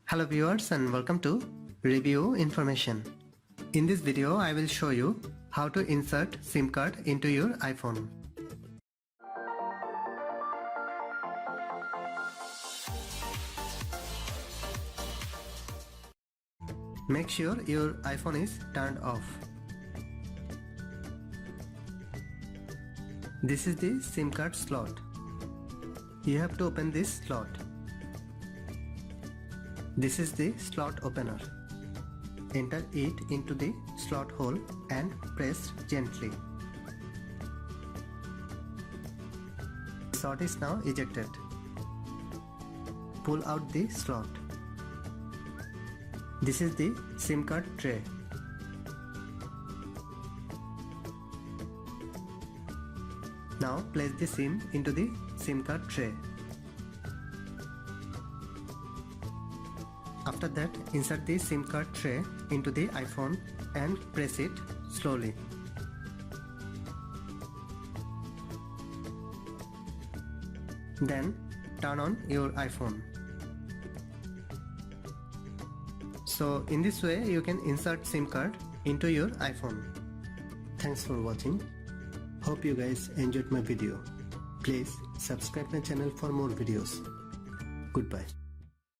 Hello viewers and welcome to Review Information. In this video I will show you how to insert SIM card into your iPhone. Make sure your iPhone is turned off. This is the SIM card slot. You have to open this slot. This is the slot opener. Enter it into the slot hole and press gently. The slot is now ejected. Pull out the slot. This is the SIM card tray. Now place the SIM into the SIM card tray. After that, insert the SIM card tray into the iPhone and press it slowly. Then turn on your iPhone. So in this way you can insert SIM card into your iPhone. Thanks for watching. Hope you guys enjoyed my video. Please subscribe my channel for more videos. Goodbye.